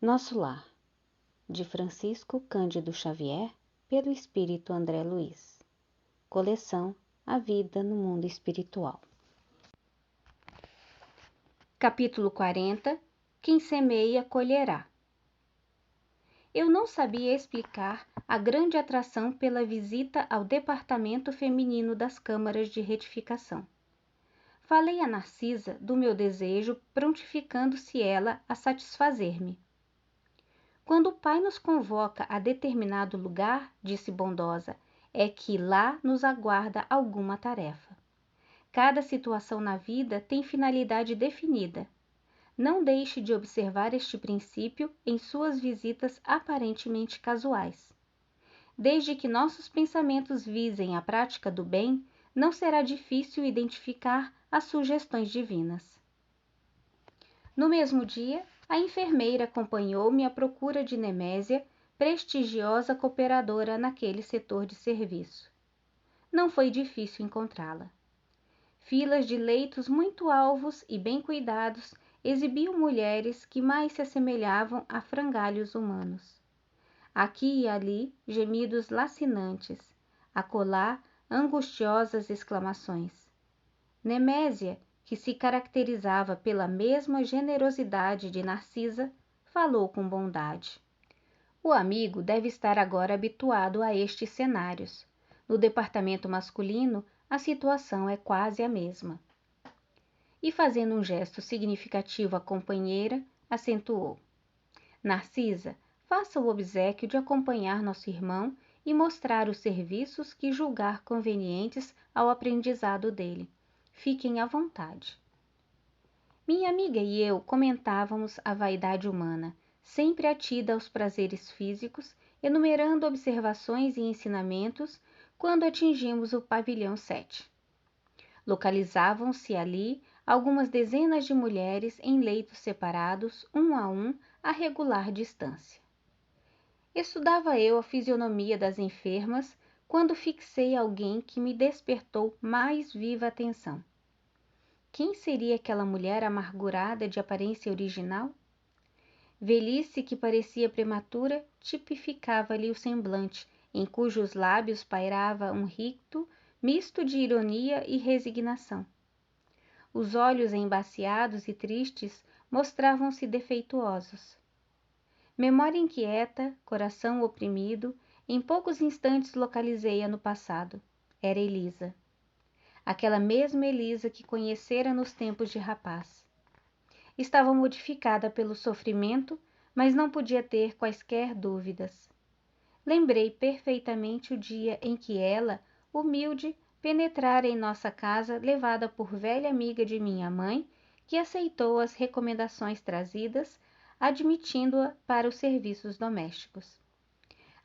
Nosso Lar, de Francisco Cândido Xavier, pelo Espírito André Luiz. Coleção A Vida no Mundo Espiritual. Capítulo 40. Quem semeia, colherá. Eu não sabia explicar a grande atração pela visita ao departamento feminino das câmaras de retificação. Falei a Narcisa do meu desejo, prontificando-se ela a satisfazer-me. Quando o pai nos convoca a determinado lugar, disse bondosa, é que lá nos aguarda alguma tarefa. Cada situação na vida tem finalidade definida. Não deixe de observar este princípio em suas visitas aparentemente casuais. Desde que nossos pensamentos visem a prática do bem, não será difícil identificar as sugestões divinas. No mesmo dia, a enfermeira acompanhou-me à procura de Nemésia, prestigiosa cooperadora naquele setor de serviço. Não foi difícil encontrá-la. Filas de leitos muito alvos e bem cuidados exibiam mulheres que mais se assemelhavam a frangalhos humanos. Aqui e ali, gemidos lacinantes, acolá, angustiosas exclamações. Nemésia, que se caracterizava pela mesma generosidade de Narcisa, falou com bondade. O amigo deve estar agora habituado a estes cenários. No departamento masculino, a situação é quase a mesma. E fazendo um gesto significativo à companheira, acentuou. Narcisa, faça o obséquio de acompanhar nosso irmão e mostrar os serviços que julgar convenientes ao aprendizado dele. Fiquem à vontade. Minha amiga e eu comentávamos a vaidade humana, sempre atida aos prazeres físicos, enumerando observações e ensinamentos quando atingimos o pavilhão 7. Localizavam-se ali algumas dezenas de mulheres em leitos separados, um a regular distância. Estudava eu a fisionomia das enfermas quando fixei alguém que me despertou mais viva atenção. Quem seria aquela mulher amargurada de aparência original? Velhice que parecia prematura tipificava-lhe o semblante, em cujos lábios pairava um ricto misto de ironia e resignação. Os olhos embaciados e tristes mostravam-se defeituosos. Memória inquieta, coração oprimido, em poucos instantes localizei-a no passado. Era Elisa. Aquela mesma Elisa que conhecera nos tempos de rapaz. Estava modificada pelo sofrimento, mas não podia ter quaisquer dúvidas. Lembrei perfeitamente o dia em que ela, humilde, penetrara em nossa casa, levada por velha amiga de minha mãe, que aceitou as recomendações trazidas, admitindo-a para os serviços domésticos.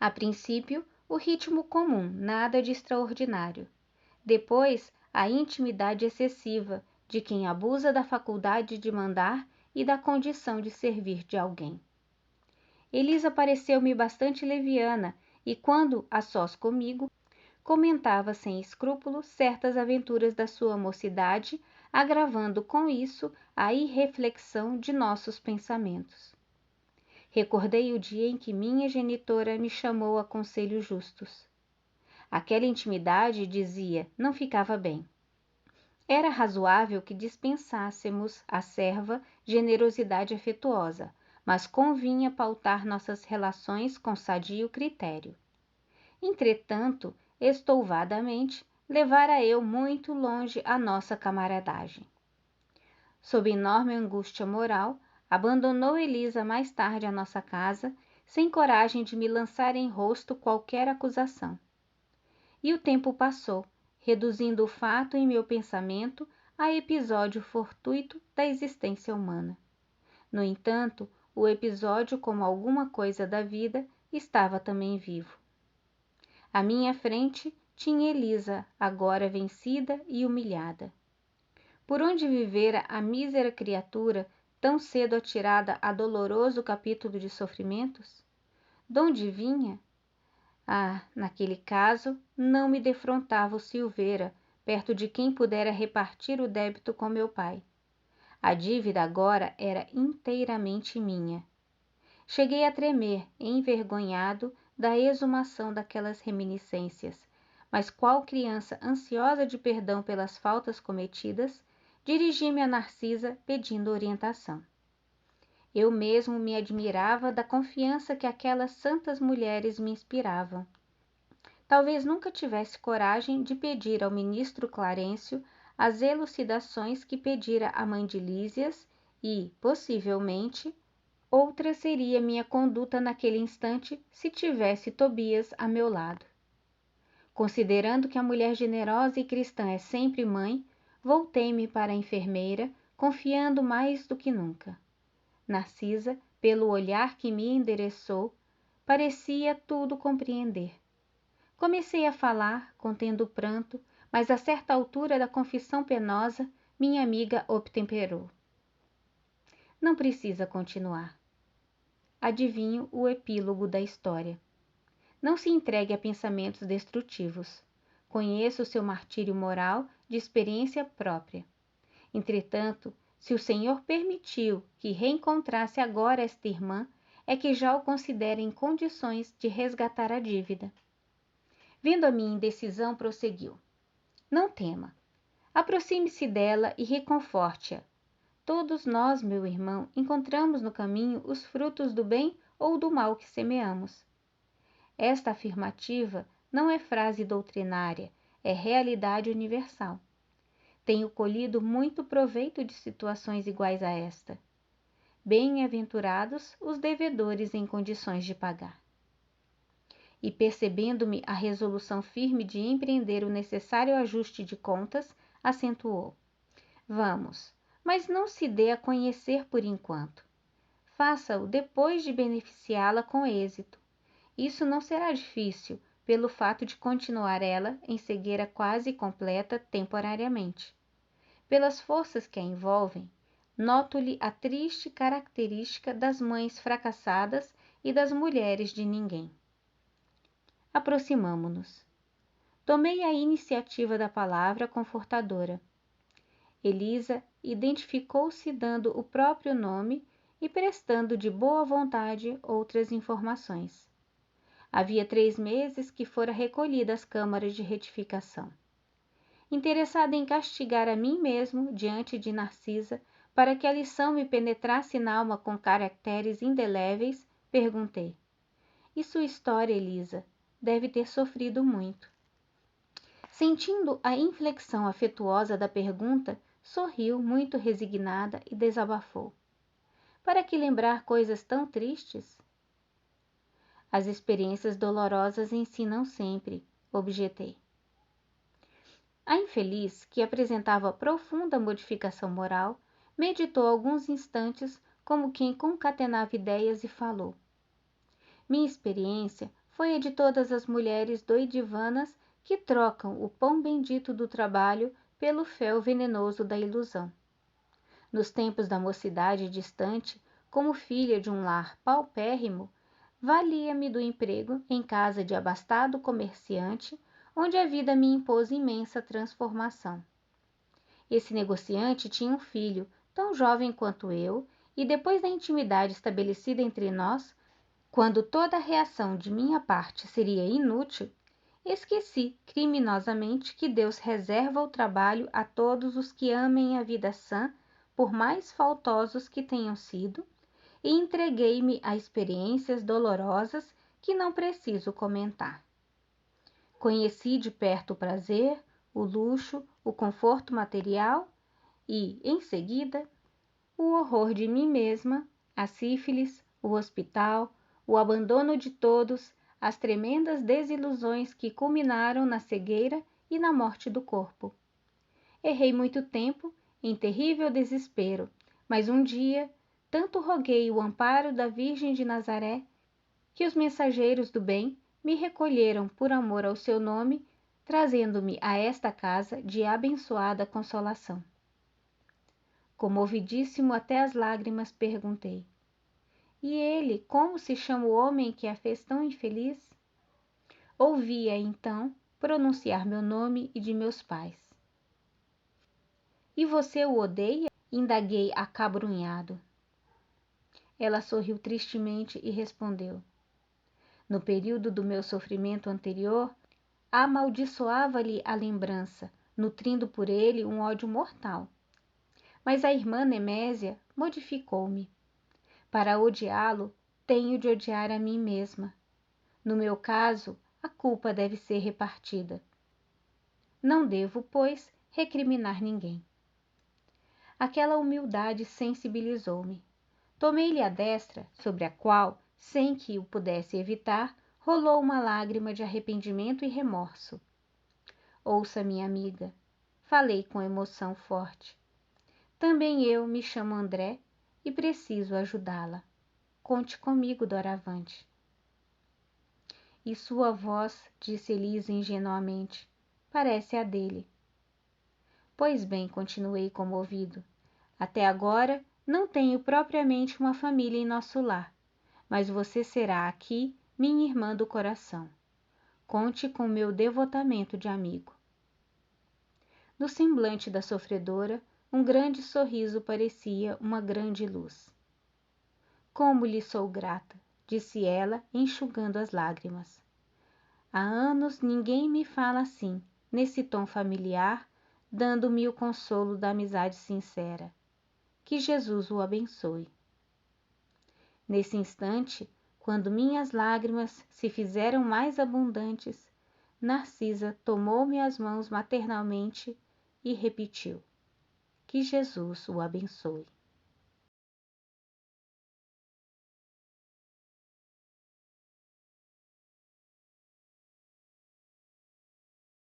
A princípio, o ritmo comum, nada de extraordinário. Depois, a intimidade excessiva de quem abusa da faculdade de mandar e da condição de servir de alguém. Elisa pareceu-me bastante leviana e, quando a sós comigo, comentava sem escrúpulo certas aventuras da sua mocidade, agravando com isso a irreflexão de nossos pensamentos. Recordei o dia em que minha genitora me chamou a conselhos justos. Aquela intimidade, dizia, não ficava bem. Era razoável que dispensássemos à serva generosidade afetuosa, mas convinha pautar nossas relações com sadio critério. Entretanto, estouvadamente, levara eu muito longe a nossa camaradagem. Sob enorme angústia moral, abandonou Elisa mais tarde a nossa casa, sem coragem de me lançar em rosto qualquer acusação. E o tempo passou, reduzindo o fato em meu pensamento a episódio fortuito da existência humana. No entanto, o episódio, como alguma coisa da vida, estava também vivo. À minha frente tinha Elisa, agora vencida e humilhada. Por onde vivera a mísera criatura, tão cedo atirada a doloroso capítulo de sofrimentos? Donde vinha? Ah, naquele caso, não me defrontava o Silveira, perto de quem pudera repartir o débito com meu pai. A dívida agora era inteiramente minha. Cheguei a tremer, envergonhado da exumação daquelas reminiscências, mas qual criança ansiosa de perdão pelas faltas cometidas, dirigi-me a Narcisa pedindo orientação. Eu mesmo me admirava da confiança que aquelas santas mulheres me inspiravam. Talvez nunca tivesse coragem de pedir ao ministro Clarencio as elucidações que pedira à mãe de Lísias e, possivelmente, outra seria minha conduta naquele instante se tivesse Tobias a meu lado. Considerando que a mulher generosa e cristã é sempre mãe, voltei-me para a enfermeira, confiando mais do que nunca. Narcisa, pelo olhar que me endereçou, parecia tudo compreender. Comecei a falar, contendo o pranto, mas a certa altura da confissão penosa, minha amiga obtemperou. Não precisa continuar. Adivinho o epílogo da história. Não se entregue a pensamentos destrutivos. Conheço o seu martírio moral de experiência própria. Entretanto, se o Senhor permitiu que reencontrasse agora esta irmã, é que já o considera em condições de resgatar a dívida. Vendo a minha indecisão, prosseguiu. Não tema. Aproxime-se dela e reconforte-a. Todos nós, meu irmão, encontramos no caminho os frutos do bem ou do mal que semeamos. Esta afirmativa não é frase doutrinária, é realidade universal. Tenho colhido muito proveito de situações iguais a esta. Bem-aventurados os devedores em condições de pagar. E percebendo-me a resolução firme de empreender o necessário ajuste de contas, acentuou. Vamos, mas não se dê a conhecer por enquanto. Faça-o depois de beneficiá-la com êxito. Isso não será difícil, pelo fato de continuar ela em cegueira quase completa temporariamente. Pelas forças que a envolvem, noto-lhe a triste característica das mães fracassadas e das mulheres de ninguém. Aproximamo-nos. Tomei a iniciativa da palavra confortadora. Elisa identificou-se dando o próprio nome e prestando de boa vontade outras informações. Havia 3 meses que fora recolhida às câmaras de retificação. Interessada em castigar a mim mesmo diante de Narcisa, para que a lição me penetrasse na alma com caracteres indeléveis, perguntei. E sua história, Elisa? Deve ter sofrido muito. Sentindo a inflexão afetuosa da pergunta, sorriu muito resignada e desabafou. Para que lembrar coisas tão tristes? As experiências dolorosas ensinam sempre, objetei. A infeliz, que apresentava profunda modificação moral, meditou alguns instantes como quem concatenava ideias e falou. Minha experiência foi a de todas as mulheres doidivanas que trocam o pão bendito do trabalho pelo fel venenoso da ilusão. Nos tempos da mocidade distante, como filha de um lar paupérrimo, valia-me do emprego em casa de abastado comerciante, onde a vida me impôs imensa transformação. Esse negociante tinha um filho, tão jovem quanto eu, e depois da intimidade estabelecida entre nós, quando toda reação de minha parte seria inútil, esqueci criminosamente que Deus reserva o trabalho a todos os que amem a vida sã, por mais faltosos que tenham sido, e entreguei-me a experiências dolorosas que não preciso comentar. Conheci de perto o prazer, o luxo, o conforto material e, em seguida, o horror de mim mesma, a sífilis, o hospital, o abandono de todos, as tremendas desilusões que culminaram na cegueira e na morte do corpo. Errei muito tempo, em terrível desespero, mas um dia tanto roguei o amparo da Virgem de Nazaré, que os mensageiros do bem me recolheram por amor ao seu nome, trazendo-me a esta casa de abençoada consolação. Comovidíssimo até as lágrimas, perguntei. E ele, como se chama o homem que a fez tão infeliz? Ouvi-a, então, pronunciar meu nome e de meus pais. E você o odeia? Indaguei acabrunhado. Ela sorriu tristemente e respondeu: no período do meu sofrimento anterior, amaldiçoava-lhe a lembrança, nutrindo por ele um ódio mortal. Mas a irmã Nemésia modificou-me. Para odiá-lo, tenho de odiar a mim mesma. No meu caso, a culpa deve ser repartida. Não devo, pois, recriminar ninguém. Aquela humildade sensibilizou-me. Tomei-lhe a destra, sobre a qual, sem que o pudesse evitar, rolou uma lágrima de arrependimento e remorso. Ouça, minha amiga, falei com emoção forte. Também eu me chamo André e preciso ajudá-la. Conte comigo doravante. E sua voz, disse Elisa ingenuamente, parece a dele. Pois bem, continuei comovido. Até agora não tenho propriamente uma família em nosso lar, mas você será aqui minha irmã do coração. Conte com meu devotamento de amigo. No semblante da sofredora, um grande sorriso parecia uma grande luz. Como lhe sou grata, disse ela, enxugando as lágrimas. Há anos ninguém me fala assim, nesse tom familiar, dando-me o consolo da amizade sincera. Que Jesus o abençoe. Nesse instante, quando minhas lágrimas se fizeram mais abundantes, Narcisa tomou-me as mãos maternalmente e repetiu: que Jesus o abençoe.